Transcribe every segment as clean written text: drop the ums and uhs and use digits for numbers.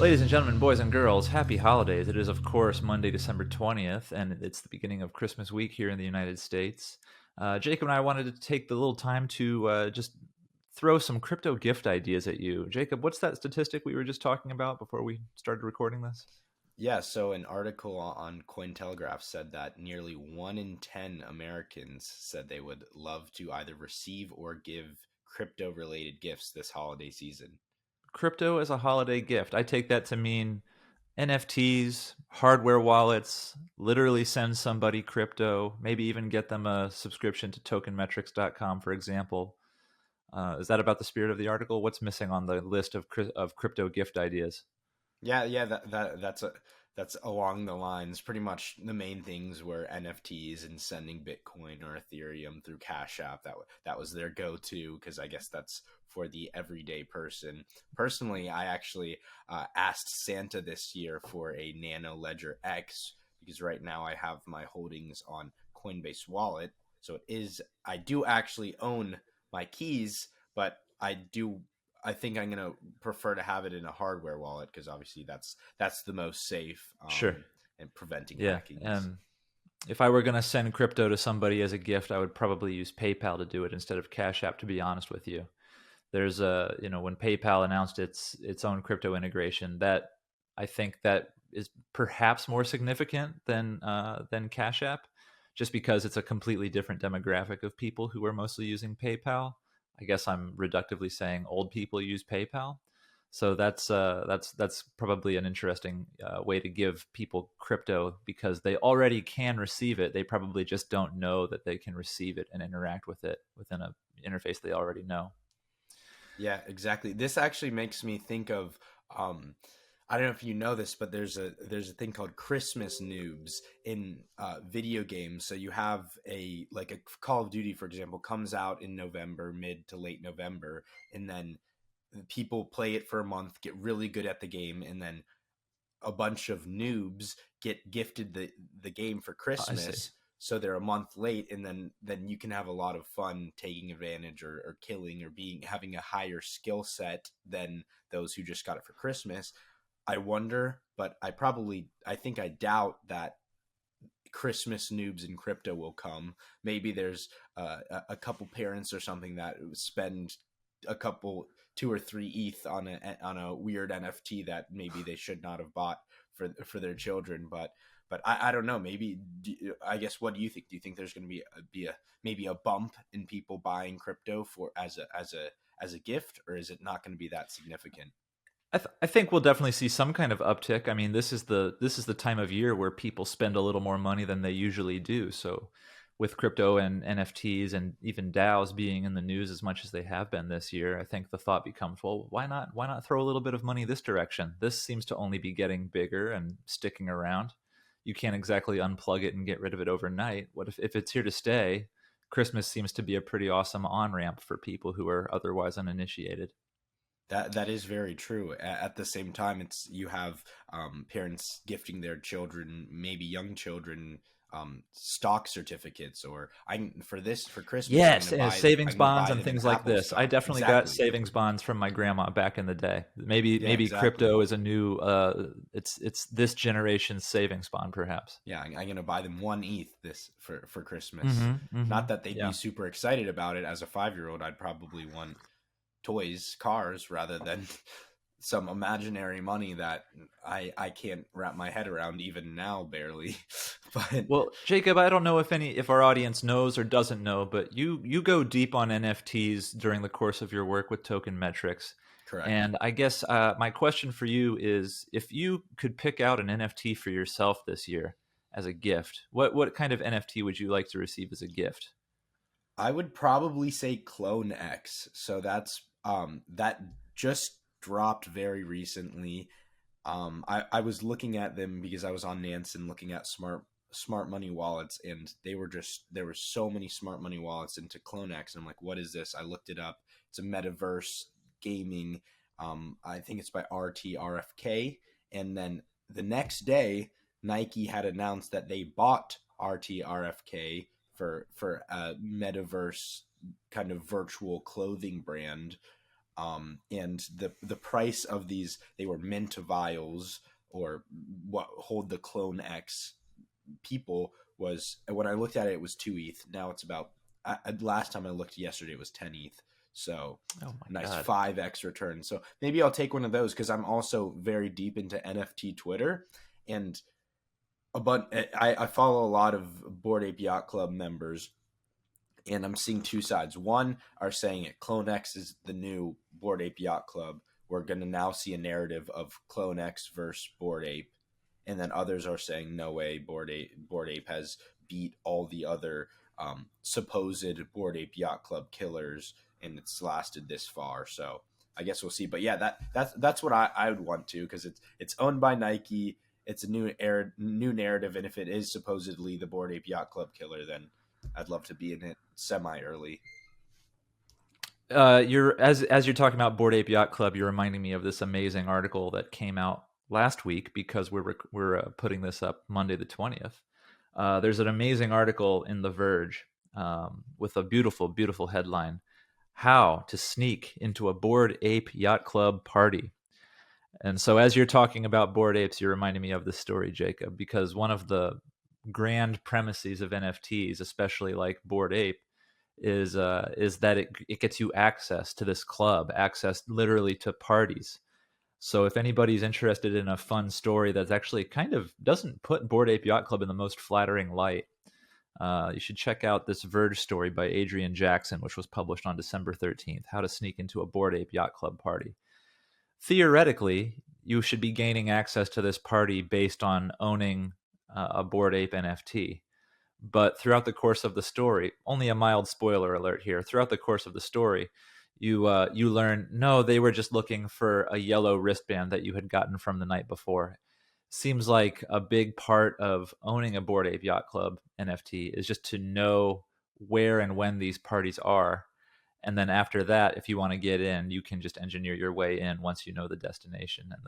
Ladies and gentlemen, boys and girls, happy holidays. It is, of course, Monday, December 20th, and it's the beginning of Christmas week here in the United States. Jacob and I wanted to take the little time to just throw some crypto gift ideas at you. Jacob, what's that statistic we were just talking about before we started recording this? Yeah, so an article on Cointelegraph said that nearly 1 in 10 Americans said they would love to either receive or give crypto related gifts this holiday season. Crypto as a holiday gift. I take that to mean NFTs, hardware wallets, literally send somebody crypto, maybe even get them a subscription to tokenmetrics.com, for example. Is that about the spirit of the article? What's missing on the list of crypto gift ideas? Yeah, that's along the lines. Pretty much the main things were NFTs and sending Bitcoin or Ethereum through Cash App. That was their go-to because I guess that's for the everyday person. Personally, I actually asked Santa this year for a Nano Ledger X because right now I have my holdings on Coinbase Wallet. So I do actually own my keys, but I think I'm gonna prefer to have it in a hardware wallet because obviously that's the most safe Sure. and preventing Yeah. hackings. And if I were going to send crypto to somebody as a gift, I would probably use PayPal to do it instead of Cash App, to be honest with you. There's when PayPal announced its own crypto integration, that I think that is perhaps more significant than Cash App, just because it's a completely different demographic of people who are mostly using PayPal. I guess I'm reductively saying old people use PayPal. So that's probably an interesting way to give people crypto, because they already can receive it. They probably just don't know that they can receive it and interact with it within a interface they already know. Yeah, exactly. This actually makes me think of I don't know if you know this, but there's a thing called Christmas noobs in video games. So you have a Call of Duty, for example, comes out in November, mid to late November, and then people play it for a month, get really good at the game, and then a bunch of noobs get gifted the game for I see. Christmas, so they're a month late, and then you can have a lot of fun taking advantage or killing or being having a higher skill set than those who just got it for Christmas. I wonder, but I think I doubt that Christmas noobs in crypto will come. Maybe there's a couple parents or something that spend a couple 2 or 3 ETH on a weird NFT that maybe they should not have bought for their children. But I don't know. Maybe I guess what do you think? Do you think there's going to be a maybe a bump in people buying crypto for as a gift, or is it not going to be that significant? I think we'll definitely see some kind of uptick. I mean, this is the time of year where people spend a little more money than they usually do. So, with crypto and NFTs and even DAOs being in the news as much as they have been this year, I think the thought becomes, well, why not throw a little bit of money this direction? This seems to only be getting bigger and sticking around. You can't exactly unplug it and get rid of it overnight. What if it's here to stay? Christmas seems to be a pretty awesome on ramp for people who are otherwise uninitiated. That is very true. At the same time, it's you have parents gifting their children, maybe young children, stock certificates, or I for Christmas Yes, and savings I'm gonna bonds buy and them an things like Apple this. I stock. definitely got Exactly. savings bonds from my grandma back in the day. Maybe Yeah, maybe exactly. crypto is a new it's this generation's savings bond perhaps. Yeah, I'm gonna buy them 1 ETH this for Christmas. Mhm. Not Mhm. that they'd be Yeah. super excited about it. As a 5-year-old, I'd probably want toys, cars, rather than some imaginary money that I can't wrap my head around even now, barely. But Well, Jacob, I don't know if our audience knows or doesn't know, but you go deep on NFTs during the course of your work with Token Metrics. correct. And I guess my question for you is, if you could pick out an NFT for yourself this year as a gift, what kind of NFT would you like to receive as a gift? I would probably say Clone X. So that just dropped very recently. I was looking at them because I was on Nansen looking at smart money wallets, and there were so many smart money wallets into CloneX, and I'm like, what is this? I looked it up. It's a metaverse gaming. I think it's by RTRFK, and then the next day Nike had announced that they bought RTRFK for a metaverse kind of virtual clothing brand. And the price of these, they were mint vials, or what hold the Clone X people, was, when I looked at it, it was 2 ETH. Now it's about, last time I looked yesterday, it was 10 ETH. So Oh my nice God. 5x return. So maybe I'll take one of those, because I'm also very deep into NFT Twitter, and I follow a lot of Bored Ape Yacht Club members, and I'm seeing two sides. One are saying it, Clone X is the new Bored Ape Yacht Club. We're going to now see a narrative of Clone X versus Bored Ape. And then others are saying, no way, Bored Ape has beat all the other supposed Bored Ape Yacht Club killers, and it's lasted this far. So I guess we'll see. But yeah, that's what I would want to, because it's owned by Nike. It's a new narrative, and if it is supposedly the Bored Ape Yacht Club killer, then I'd love to be in it semi early. You're as you're talking about Bored Ape Yacht Club, you're reminding me of this amazing article that came out last week, because we're putting this up Monday the 20th. There's an amazing article in The Verge, with a beautiful, beautiful headline: "How to Sneak into a Bored Ape Yacht Club Party." And so, as you're talking about Bored Apes, you're reminding me of this story, Jacob, because one of the grand premises of NFTs, especially like Bored Ape, is that it gets you access to this club, access literally to parties. So if anybody's interested in a fun story that's actually kind of doesn't put Bored Ape Yacht Club in the most flattering light, you should check out this Verge story by Adrian Jackson, which was published on December 13th, How to Sneak into a Bored Ape Yacht Club Party. Theoretically, you should be gaining access to this party based on owning a Bored Ape NFT. But throughout the course of the story, only a mild spoiler alert here, throughout the course of the story, you learn, no, they were just looking for a yellow wristband that you had gotten from the night before. Seems like a big part of owning a Bored Ape Yacht Club NFT is just to know where and when these parties are. And then after that, if you want to get in, you can just engineer your way in once you know the destination and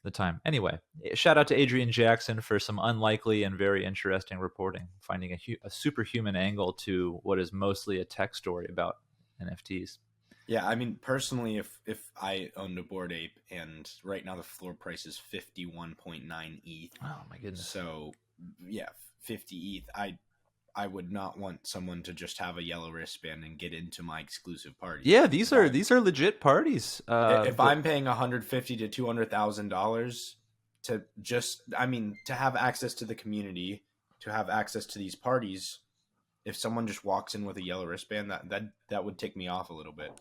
the time. Anyway, shout out to Adrian Jackson for some unlikely and very interesting reporting, finding a superhuman angle to what is mostly a tech story about NFTs. Yeah, I mean, personally, if I owned a Bored Ape, and right now the floor price is 51.9 ETH, Oh my goodness. so yeah, 50 ETH, I would not want someone to just have a yellow wristband and get into my exclusive parties. Yeah, these are legit parties. If I'm paying $150,000 to $200,000 to just, I mean, to have access to the community, to have access to these parties, if someone just walks in with a yellow wristband, that would tick me off a little bit.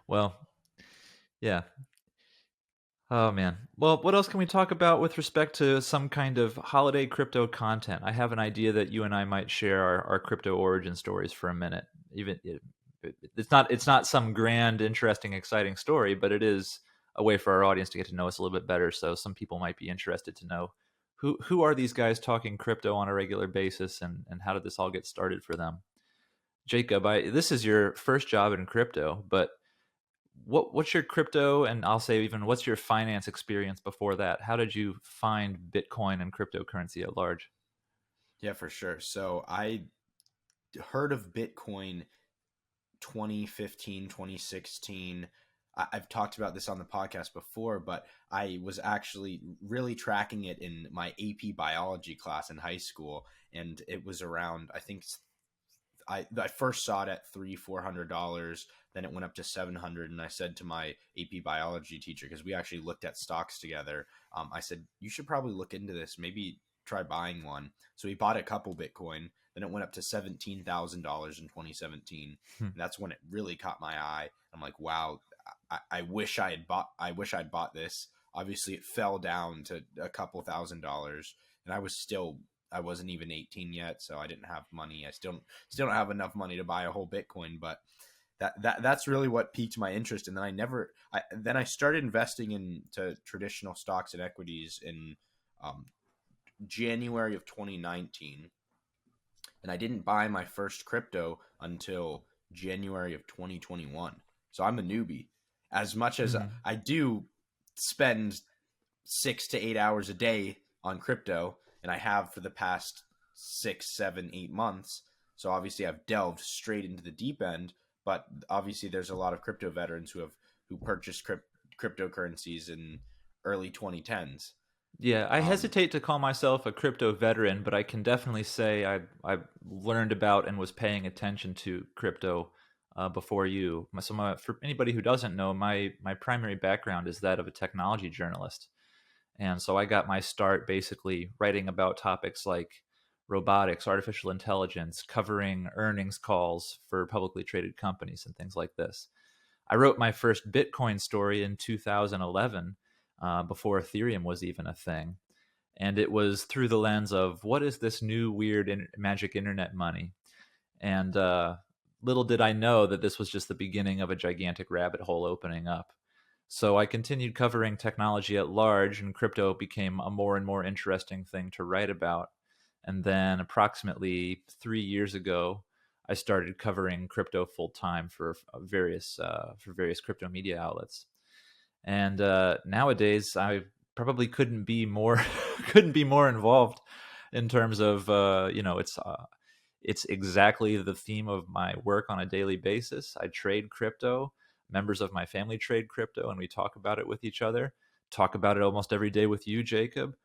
Well, yeah. Oh man. Well, what else can we talk about with respect to some kind of holiday crypto content? I have an idea that you and I might share our crypto origin stories for a minute. Even it's not some grand, interesting, exciting story, but it is a way for our audience to get to know us a little bit better. So some people might be interested to know who are these guys talking crypto on a regular basis, and how did this all get started for them? Jacob, this is your first job in crypto, but what's your crypto, and I'll say even what's your finance experience before that? How did you find Bitcoin and cryptocurrency at large? Yeah, for sure. So I heard of Bitcoin 2015, 2016. I've talked about this on the podcast before, but I was actually really tracking it in my AP biology class in high school. And it was around, I think I first saw it at $300-400. Then it went up to 700. And I said to my AP biology teacher, because we actually looked at stocks together, I said, you should probably look into this. Maybe try buying one. So he bought a couple Bitcoin. Then it went up to $17,000 in 2017. Hmm. And that's when it really caught my eye. I'm like, wow, I wish I'd bought this. Obviously it fell down to a couple $1,000s, and I wasn't even 18 yet, so I didn't have money. I still don't have enough money to buy a whole Bitcoin, but that's really what piqued my interest. And then I started investing into traditional stocks and equities in January of 2019, and I didn't buy my first crypto until January of 2021. So I'm a newbie. As much as I do spend 6 to 8 hours a day on crypto, and I have for the past 6, 7, 8 months. So obviously I've delved straight into the deep end, but obviously there's a lot of crypto veterans who purchased cryptocurrencies in early 2010s. Yeah, I Um, hesitate to call myself a crypto veteran, but I can definitely say I learned about and was paying attention to crypto before you. For anybody who doesn't know, my primary background is that of a technology journalist, and so I got my start basically writing about topics like robotics, artificial intelligence, covering earnings calls for publicly traded companies and things like this. I wrote my first Bitcoin story in 2011, before Ethereum was even a thing. And it was through the lens of what is this new weird magic internet money? And little did I know that this was just the beginning of a gigantic rabbit hole opening up. So I continued covering technology at large, and crypto became a more and more interesting thing to write about. And then, approximately 3 years ago, I started covering crypto full time for various crypto media outlets. And nowadays, I probably couldn't be more couldn't be more involved in terms of it's exactly the theme of my work on a daily basis. I trade crypto. Members of my family trade crypto, and we talk about it with each other. Talk about it almost every day with you, Jacob.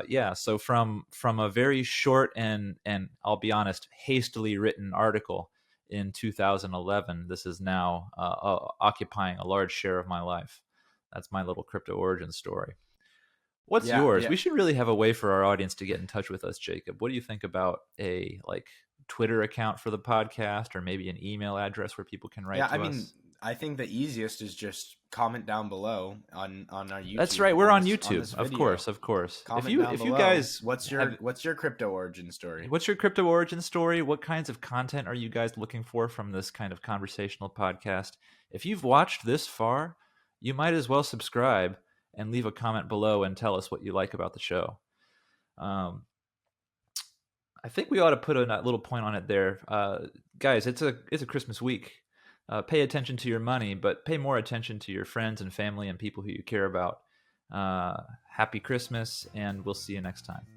Yeah. So from a very short and I'll be honest, hastily written article in 2011, this is now occupying a large share of my life. That's my little crypto origin story. What's yeah, yours? yeah, We should really have a way for our audience to get in touch with us, Jacob. What do you think about a Twitter account for the podcast, or maybe an email address where people can write yeah. I to mean, us? I think the easiest is just comment down below on our That's YouTube right. We're on on YouTube, this of video. course, of course. Comment down If you below. guys What's your crypto origin story? what's your crypto origin story? What kinds of content are you guys looking for from this kind of conversational podcast? If you've watched this far, you might as well subscribe and leave a comment below and tell us what you like about the show. Um, I think we ought to put a little point on it there, guys. It's a Christmas week. Pay attention to your money, but pay more attention to your friends and family and people who you care about. Happy Christmas, and we'll see you next time.